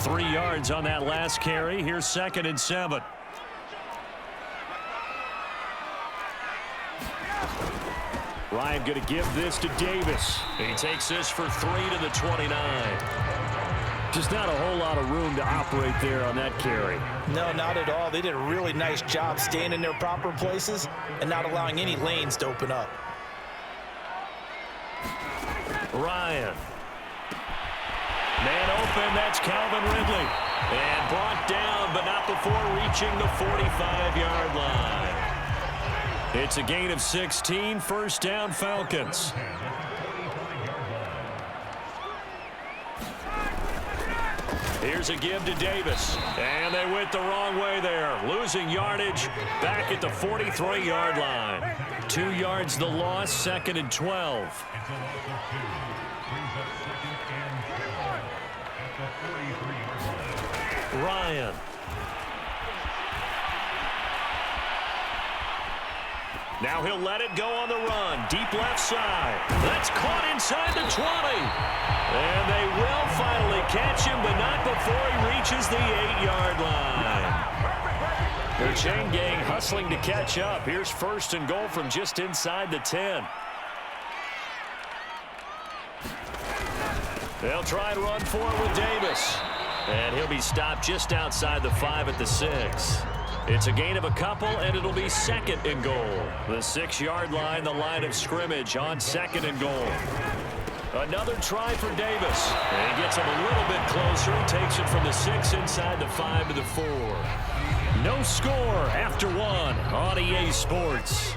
3 yards on that last carry. Here's 2nd and 7. Ryan going to give this to Davis. He takes this for 3 to the 29. Just not a whole lot of room to operate there on that carry. No, not at all. They did a really nice job staying in their proper places and not allowing any lanes to open up. Ryan. Man open, that's Calvin Ridley. And brought down, but not before reaching the 45-yard line. It's a gain of 16, 1st down Falcons. Here's a give to Davis. And they went the wrong way there. Losing yardage back at the 43-yard line. 2 yards the loss, 2nd and 12. Ryan. Now he'll let it go on the run. Deep left side. That's caught inside the 20. And they will finally catch him, but not before he reaches the 8-yard line. Their chain gang hustling to catch up. Here's 1st and goal from just inside the 10. They'll try and run for it with Davis. And he'll be stopped just outside the 5 at the 6. It's a gain of a couple, and it'll be 2nd and goal. The 6-yard line, the line of scrimmage on 2nd and goal. Another try for Davis. And he gets him a little bit closer. He takes it from the 6 inside the 5 to the 4. No score after 1 on EA Sports.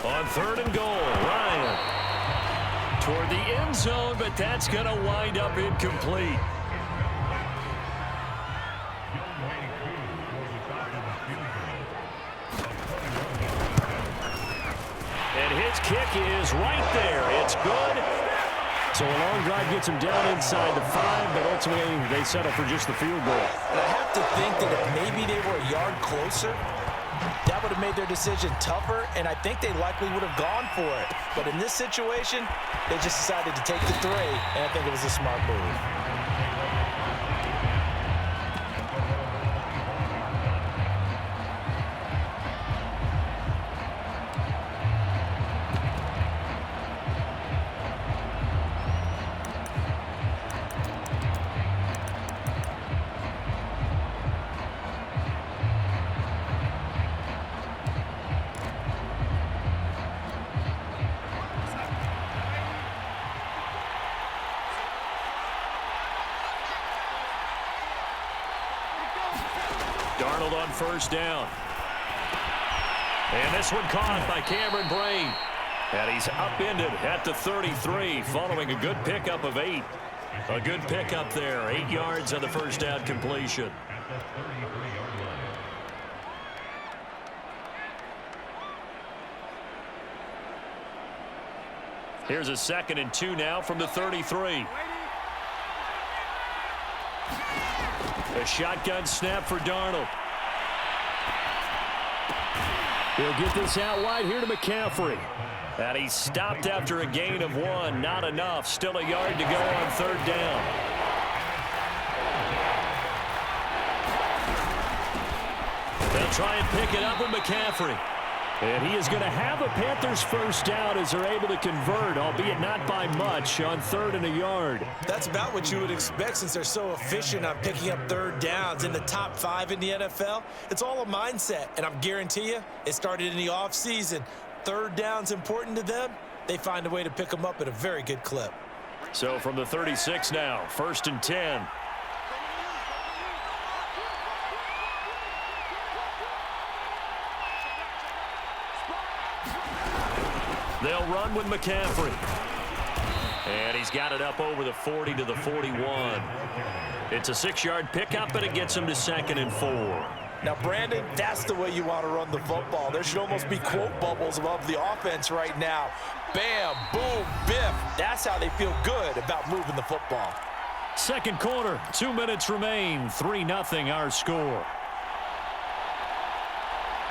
On 3rd and goal, Ryan toward the end zone, but that's going to wind up incomplete. And his kick is right there. It's good. So a long drive gets him down inside the 5, but ultimately they settle for just the field goal. And I have to think that if maybe they were a yard closer, that would have made their decision tougher, and I think they likely would have gone for it. But in this situation, they just decided to take the 3, and I think it was a smart move. Darnold on 1st down. And this one caught by Cameron Brain. And he's upended at the 33 following a good pickup of 8. A good pickup there. 8 yards on the 1st down completion. Here's a 2nd and 2 now from the 33. A shotgun snap for Darnold. He'll get this out wide here to McCaffrey. And he's stopped after a gain of 1. Not enough. Still a yard to go on 3rd down. They'll try and pick it up with McCaffrey. And he is going to have a Panthers 1st down as they're able to convert, albeit not by much, on 3rd and a yard. That's about what you would expect since they're so efficient on picking up 3rd downs in the top 5 in the NFL. It's all a mindset, and I guarantee you it started in the offseason. 3rd down's important to them. They find a way to pick them up at a very good clip. So from the 36 now, 1st and 10. They'll run with McCaffrey. And he's got it up over the 40 to the 41. It's a 6-yard pickup, and it gets him to 2nd and 4. Now, Brandon, that's the way you want to run the football. There should almost be quote bubbles above the offense right now. Bam, boom, biff. That's how they feel good about moving the football. Second quarter, 2 minutes remain. 3-0 our score.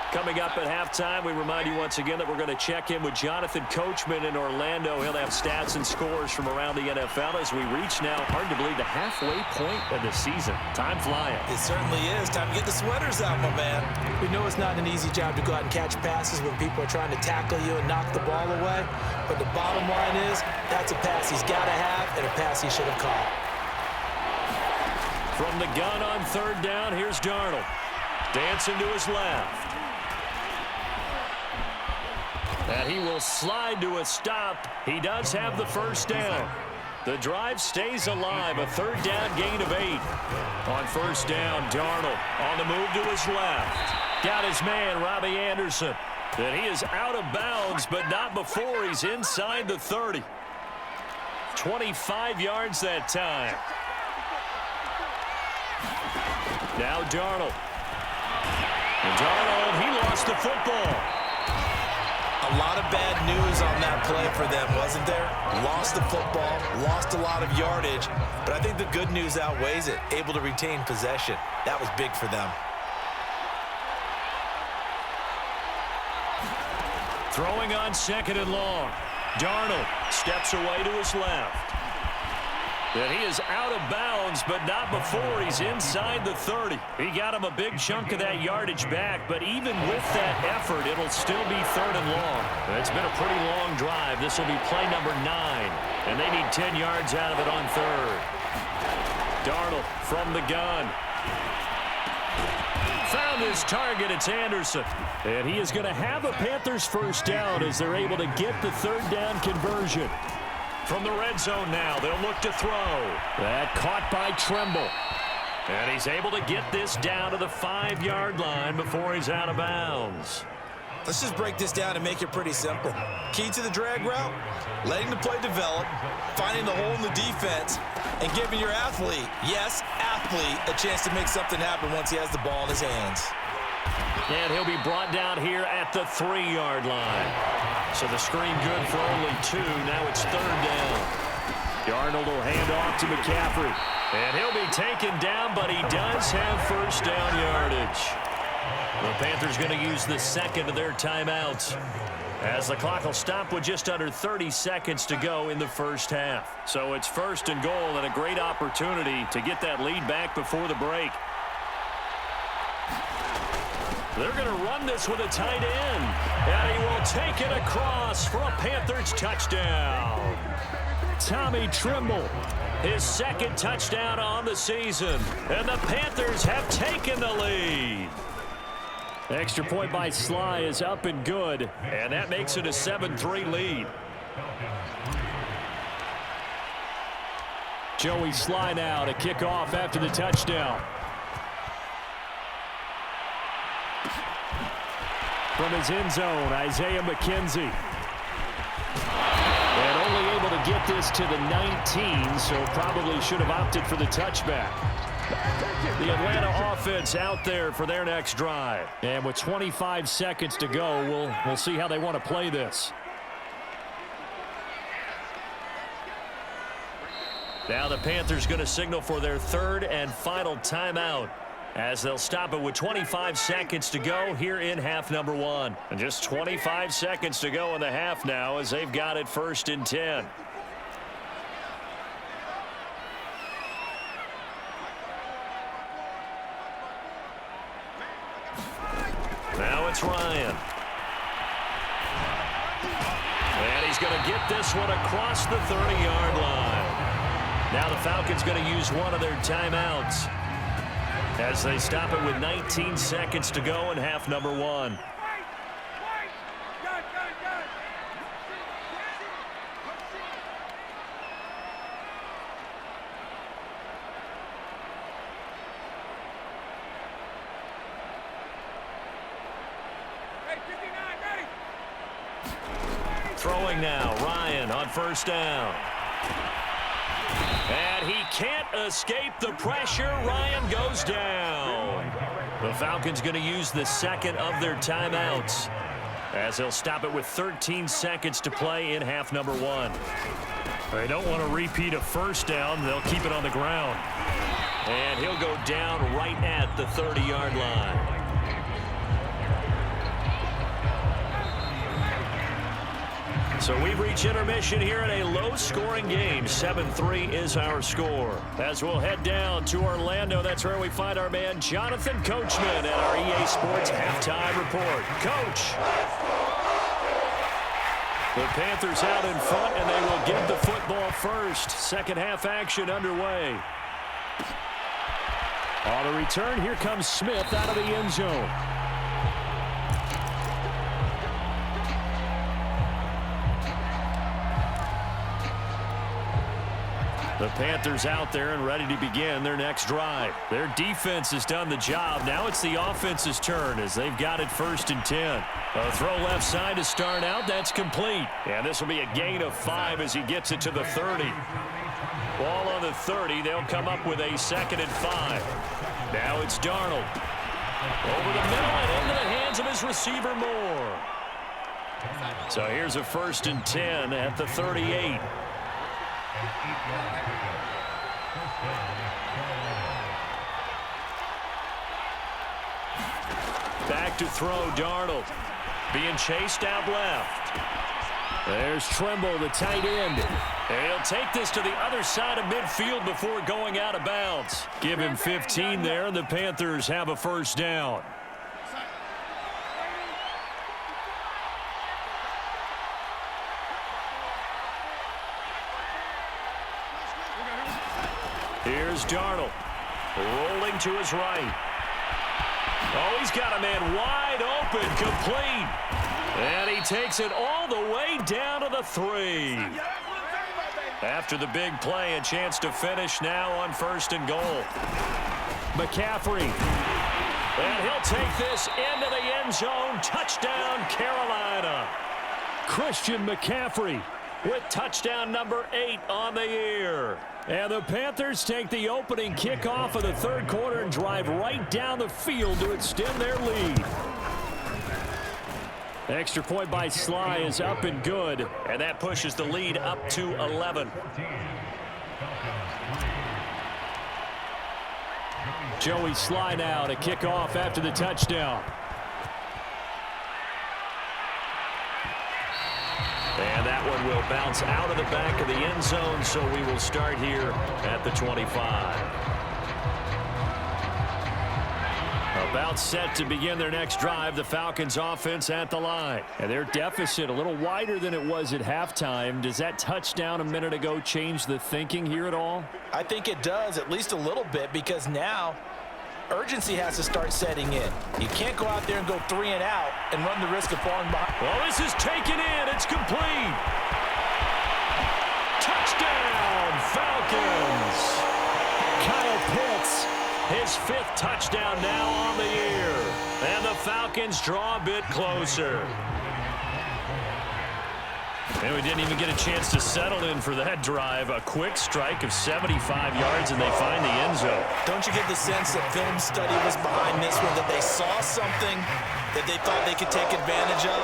Coming up at halftime, we remind you once again that we're going to check in with Jonathan Coachman in Orlando. He'll have stats and scores from around the NFL as we reach now, hard to believe, the halfway point of the season. Time flying. It certainly is. Time to get the sweaters out, my man. We know it's not an easy job to go out and catch passes when people are trying to tackle you and knock the ball away. But the bottom line is, that's a pass he's got to have and a pass he should have caught. From the gun on third down, here's Darnold. Dancing to his left. And he will slide to a stop. He does have the first down. The drive stays alive. A third down gain of 8. On first down, Darnold on the move to his left. Got his man, Robbie Anderson. And he is out of bounds, but not before he's inside the 30. 25 yards that time. Now Darnold. And Darnold, he lost the football. A lot of bad news on that play for them, wasn't there? Lost the football, lost a lot of yardage, but I think the good news outweighs it. Able to retain possession. That was big for them. Throwing on second and long. Darnold steps away to his left. And he is out of bounds, but not before he's inside the 30. He got him a big chunk of that yardage back, but even with that effort, it'll still be third and long. It's been a pretty long drive. This will be play number 9, and they need 10 yards out of it on third. Darnold from the gun. Found his target. It's Anderson. And he is going to have a Panthers first down as they're able to get the third down conversion. From the red zone now, they'll look to throw. That caught by Tremble. And he's able to get this down to the 5-yard line before he's out of bounds. Let's just break this down and make it pretty simple. Key to the drag route, letting the play develop, finding the hole in the defense, and giving your athlete, yes, athlete, a chance to make something happen once he has the ball in his hands. And he'll be brought down here at the 3-yard line. So the screen good for only 2. Now it's third down. Darnold will hand off to McCaffrey. And he'll be taken down, but he does have first down yardage. The Panthers going to use the second of their timeouts, as the clock will stop with just under 30 seconds to go in the first half. So it's first and goal, and a great opportunity to get that lead back before the break. They're going to run this with a tight end. And he will take it across for a Panthers touchdown. Tommy Tremble, his second touchdown on the season. And the Panthers have taken the lead. Extra point by Sly is up and good. And that makes it a 7-3 lead. Joey Sly now to kick off after the touchdown. From his end zone, Isaiah McKenzie. And only able to get this to the 19, so probably should have opted for the touchback. The Atlanta offense out there for their next drive. And with 25 seconds to go, we'll see how they want to play this. Now the Panthers going to signal for their third and final timeout, as they'll stop it with 25 seconds to go here in half number 1. And just 25 seconds to go in the half now, as they've got it first and 10. Now it's Ryan. And he's going to get this one across the 30-yard line. Now the Falcons going to use one of their timeouts, as they stop it with 19 seconds to go in half number 1. Throwing now, Ryan on first down. And he can't escape the pressure. Ryan goes down. The Falcons going to use the second of their timeouts, as they'll stop it with 13 seconds to play in half number 1. They don't want to repeat a first down. They'll keep it on the ground. And he'll go down right at the 30-yard line. So we've reached intermission here in a low-scoring game. 7-3 is our score. As we'll head down to Orlando, that's where we find our man Jonathan Coachman at our EA Sports Halftime Report. Coach. The Panthers out in front, and they will get the football first. Second half action underway. On the return, here comes Smith out of the end zone. The Panthers out there and ready to begin their next drive. Their defense has done the job. Now it's the offense's turn as they've got it 1st and 10. A throw left side to start out. That's complete. And this will be a gain of 5 as he gets it to the 30. Ball on the 30. They'll come up with a 2nd and 5. Now it's Darnold. Over the middle and into the hands of his receiver Moore. So here's a 1st and 10 at the 38. Back to throw, Darnold. Being chased out left. There's Trimble, the tight end. And he'll take this to the other side of midfield before going out of bounds. Give him 15 there, and the Panthers have a 1st down. Here's Darnold, rolling to his right. Oh, he's got a man wide open, complete. And he takes it all the way down to the 3. After the big play, a chance to finish now on 1st and goal. McCaffrey. And he'll take this into the end zone. Touchdown, Carolina. Christian McCaffrey with touchdown number 8 on the year. And the Panthers take the opening kickoff of the 3rd quarter and drive right down the field to extend their lead. Extra point by Sly is up and good, and that pushes the lead up to 11. Joey Sly now to kick off after the touchdown. And that one will bounce out of the back of the end zone, so we will start here at the 25. About set to begin their next drive, the Falcons offense at the line. And their deficit a little wider than it was at halftime. Does that touchdown a minute ago change the thinking here at all? I think it does, at least a little bit, because now urgency has to start setting in. You can't go out there and go 3 and out and run the risk of falling behind. Well, this is taken in. It's complete. Touchdown, Falcons. Kyle Pitts, his 5th touchdown now on the year. And the Falcons draw a bit closer. And we didn't even get a chance to settle in for that drive. A quick strike of 75 yards, and they find the end zone. Don't you get the sense that film study was behind this one, that they saw something that they thought they could take advantage of?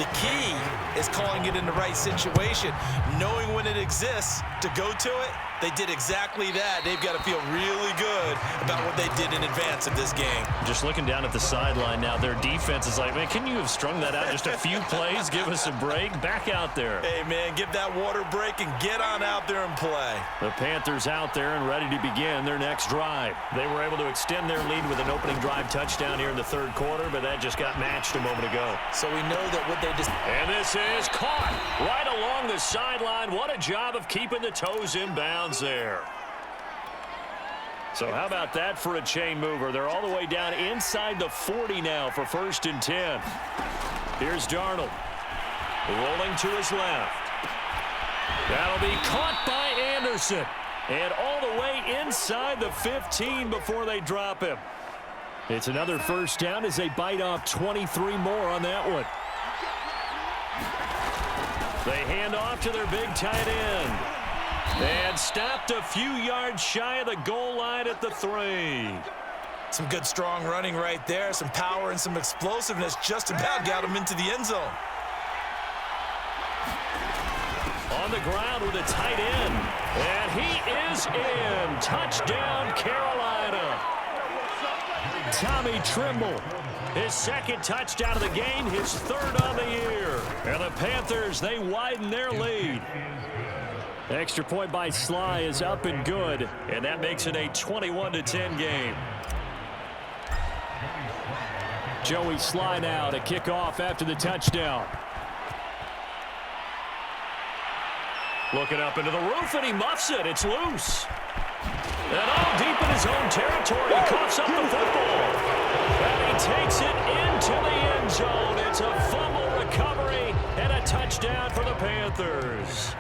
The key is calling it in the right situation, knowing when it exists to go to it. They did exactly that. They've got to feel really good about what they did in advance of this game. Just looking down at the sideline now, their defense is like, man, can you have strung that out just a few plays? Give us a break. Back out there. Hey, man, give that water break and get on out there and play. The Panthers out there and ready to begin their next drive. They were able to extend their lead with an opening drive touchdown here in the 3rd quarter, but that just got matched a moment ago. So we know that what they just... And this is caught right along the sideline. What a job of keeping the toes in bounds there. So how about that for a chain mover? They're all the way down inside the 40 now for 1st and 10. Here's Darnold. Rolling to his left. That'll be caught by Anderson. And all the way inside the 15 before they drop him. It's another 1st down as they bite off 23 more on that one. They hand off to their big tight end. And stopped a few yards shy of the goal line at the 3. Some good, strong running right there. Some power and some explosiveness just about got him into the end zone. On the ground with a tight end. And he is in. Touchdown, Carolina. Tommy Trimble. His second touchdown of the game, his third on the year. And the Panthers, they widen their lead. Extra point by Sly is up and good. And that makes it a 21-10 game. Joey Sly now to kick off after the touchdown. Looking up into the roof, and he muffs it. It's loose. And all deep in his own territory, he coughs up the football. And he takes it into the end zone. It's a fumble recovery and a touchdown for the Panthers.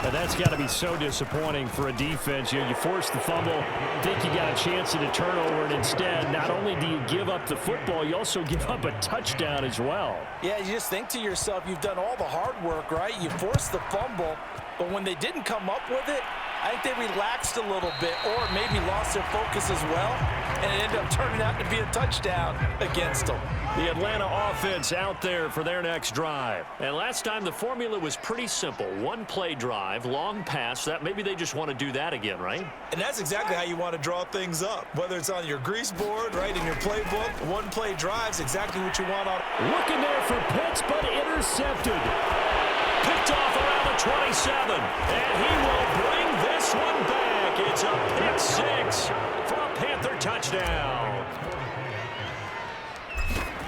And that's got to be so disappointing for a defense. You force the fumble, think you got a chance at a turnover, and instead, not only do you give up the football, you also give up a touchdown as well. Yeah, you just think to yourself, you've done all the hard work, right? You forced the fumble, but when they didn't come up with it, I think they relaxed a little bit or maybe lost their focus as well, and it ended up turning out to be a touchdown against them. The Atlanta offense out there for their next drive. And last time the formula was pretty simple. One play drive, long pass. That maybe they just want to do that again, right? And that's exactly how you want to draw things up. Whether it's on your grease board, right, in your playbook, one play drive's exactly what you want on. Looking there for Pitts, but intercepted. Picked off around the 27. And he will bring this one back. It's a pick six for a Panther touchdown.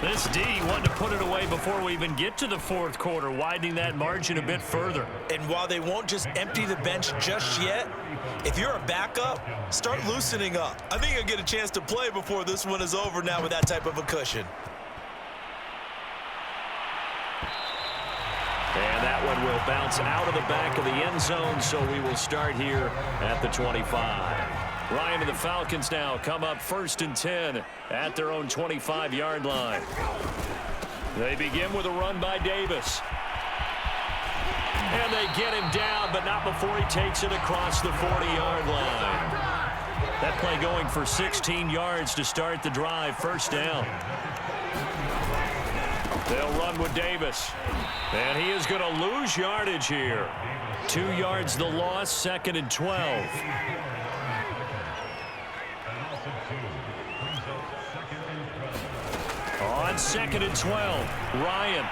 This D wanted to put it away before we even get to the fourth quarter, widening that margin a bit further. And while they won't just empty the bench just yet, if you're a backup, start loosening up. I think you'll get a chance to play before this one is over now with that type of a cushion. And that one will bounce out of the back of the end zone, so we will start here at the 25. Ryan and the Falcons now come up 1st and 10 at their own 25-yard line. They begin with a run by Davis. And they get him down, but not before he takes it across the 40-yard line. That play going for 16 yards to start the drive, first down. They'll run with Davis. And he is going to lose yardage here. 2 yards the loss, 2nd and 12. On 2nd and 12, Ryan.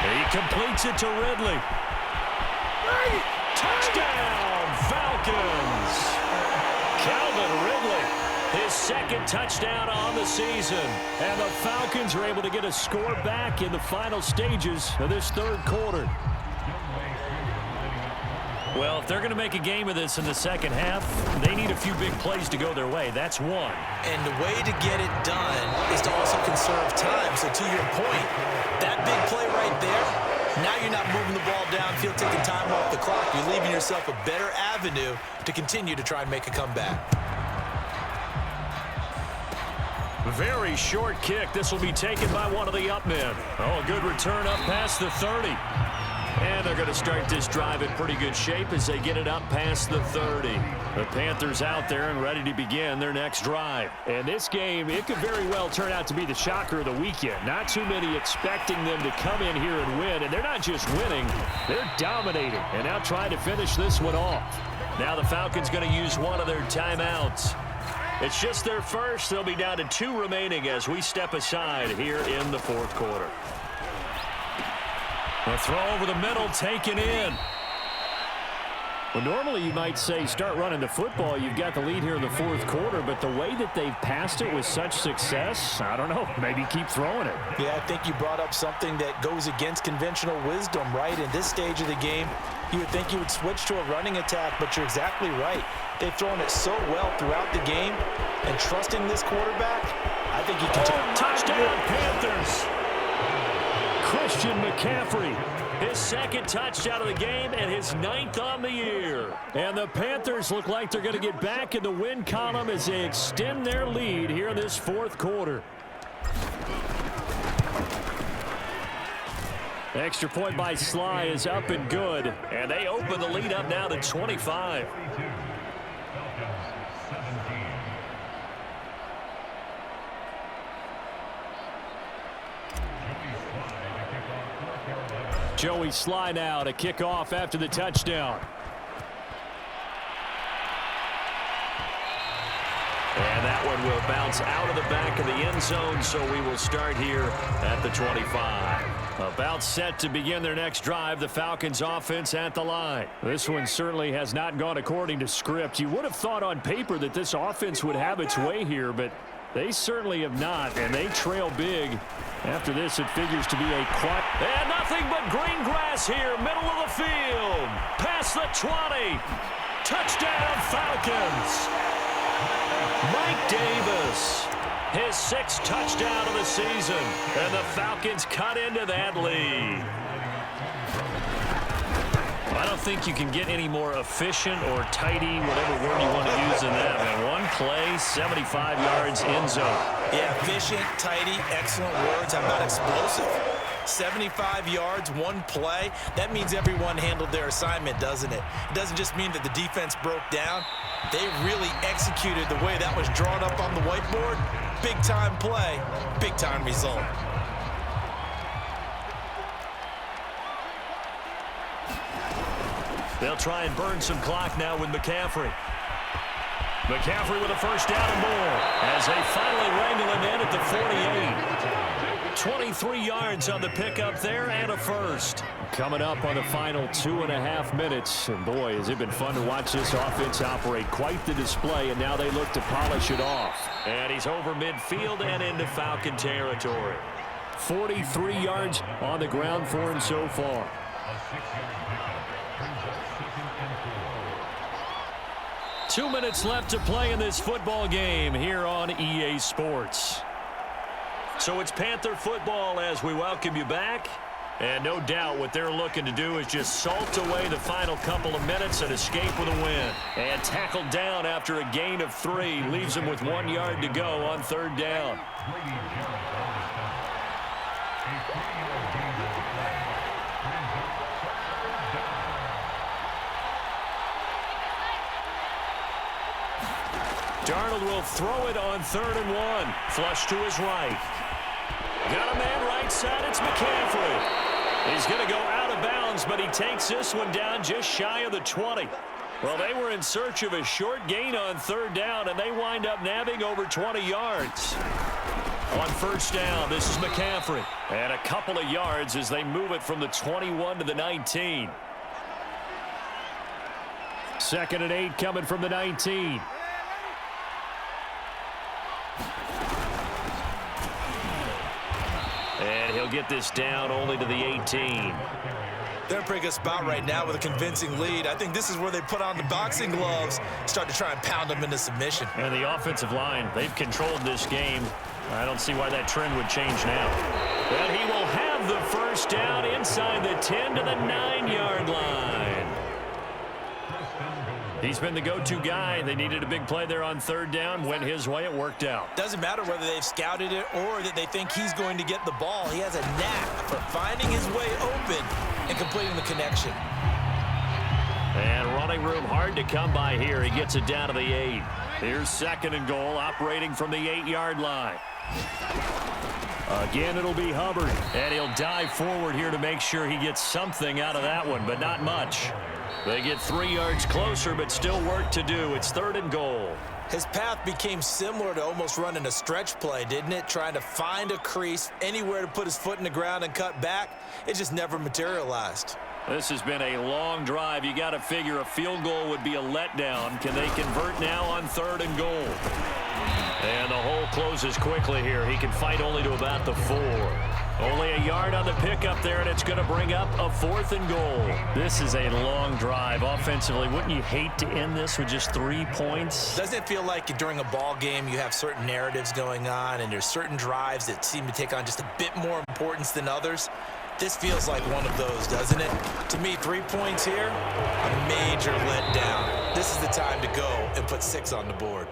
He completes it to Ridley. Touchdown, Falcons! Calvin Ridley, his second touchdown on the season. And the Falcons are able to get a score back in the final stages of this third quarter. Well, if they're going to make a game of this in the second half, they need a few big plays to go their way. That's one. And the way to get it done is to also conserve time. So to your point, that big play right there, now you're not moving the ball downfield, taking time off the clock. You're leaving yourself a better avenue to continue to try and make a comeback. Very short kick. This will be taken by one of the up men. Oh, a good return up past the 30. And they're going to start this drive in pretty good shape as they get it up past the 30. The Panthers out there and ready to begin their next drive. And this game, it could very well turn out to be the shocker of the weekend. Not too many expecting them to come in here and win. And they're not just winning, they're dominating. And now trying to finish this one off. Now the Falcons going to use one of their timeouts. It's just their first. They'll be down to 2 remaining as we step aside here in the fourth quarter. A throw over the middle, taken in. Well, normally you might say start running the football. You've got the lead here in the fourth quarter, but the way that they've passed it with such success, I don't know, maybe keep throwing it. Yeah, I think you brought up something that goes against conventional wisdom, right? In this stage of the game, you would think you would switch to a running attack, but you're exactly right. They've thrown it so well throughout the game, and trusting this quarterback, I think you can touchdown, Panthers! Christian McCaffrey, his second touchdown of the game and his 9th on the year. And the Panthers look like they're going to get back in the win column as they extend their lead here in this fourth quarter. Extra point by Sly is up and good. And they open the lead up now to 25. Joey Sly now to kick off after the touchdown. And that one will bounce out of the back of the end zone, so we will start here at the 25. About set to begin their next drive, the Falcons offense at the line. This one certainly has not gone according to script. You would have thought on paper that this offense would have its way here, but they certainly have not, and they trail big. After this, it figures to be a quiet. And nothing but green grass here, middle of the field. Past the 20. Touchdown, Falcons. Mike Davis, his 6th touchdown of the season, and the Falcons cut into that lead. I don't think you can get any more efficient or tidy, whatever word you want to use in that. And one play, 75 yards in zone. Yeah, efficient, tidy, excellent words. How about explosive? 75 yards, one play. That means everyone handled their assignment, doesn't it? It doesn't just mean that the defense broke down. They really executed the way that was drawn up on the whiteboard. Big-time play, big-time result. They'll try and burn some clock now with McCaffrey. McCaffrey with a first down and more as they finally wrangle him in at the 48. 23 yards on the pickup there and a first. Coming up on the final 2.5 minutes. And boy, has it been fun to watch this offense operate. Quite the display, and now they look to polish it off. And he's over midfield and into Falcon territory. 43 yards on the ground for him so far. Two minutes left to play in this football game here on EA Sports. So it's Panther football as we welcome you back. And no doubt what they're looking to do is just salt away the final couple of minutes and escape with a win. And tackled down after a gain of 3. Leaves them with 1 yard to go on 3rd down. Darnold will throw it on 3rd and 1. Flush to his right. Got a man right side. It's McCaffrey. He's going to go out of bounds, but he takes this one down just shy of the 20. Well, they were in search of a short gain on 3rd down, and they wind up nabbing over 20 yards. On 1st down, this is McCaffrey. And a couple of yards as they move it from the 21 to the 19. 2nd and 8 coming from the 19. And he'll get this down only to the 18. They're in a pretty good spot right now with a convincing lead. I think this is where they put on the boxing gloves, start to try and pound them into submission. And the offensive line, they've controlled this game. I don't see why that trend would change now. But he will have the first down inside the 10 to the 9-yard line. He's been the go-to guy. They needed a big play there on 3rd down. Went his way. It worked out. Doesn't matter whether they've scouted it or that they think he's going to get the ball. He has a knack for finding his way open and completing the connection. And running room hard to come by here. He gets it down to the 8. Here's 2nd and goal, operating from the 8-yard line. Again, it'll be Hubbard. And he'll dive forward here to make sure he gets something out of that one, but not much. They get 3 yards closer, but still work to do. It's 3rd and goal. His path became similar to almost running a stretch play, didn't it? Trying to find a crease, anywhere to put his foot in the ground and cut back. It just never materialized. This has been a long drive. You got to figure a field goal would be a letdown. Can they convert now on 3rd and goal? And the hole closes quickly here. He can fight only to about the 4. Only a yard on the pickup there, and it's going to bring up a 4th and goal. This is a long drive offensively. Wouldn't you hate to end this with just 3 points? Doesn't it feel like during a ball game you have certain narratives going on and there's certain drives that seem to take on just a bit more importance than others? This feels like one of those, doesn't it? To me, 3 points here, a major letdown. This is the time to go and put 6 on the board.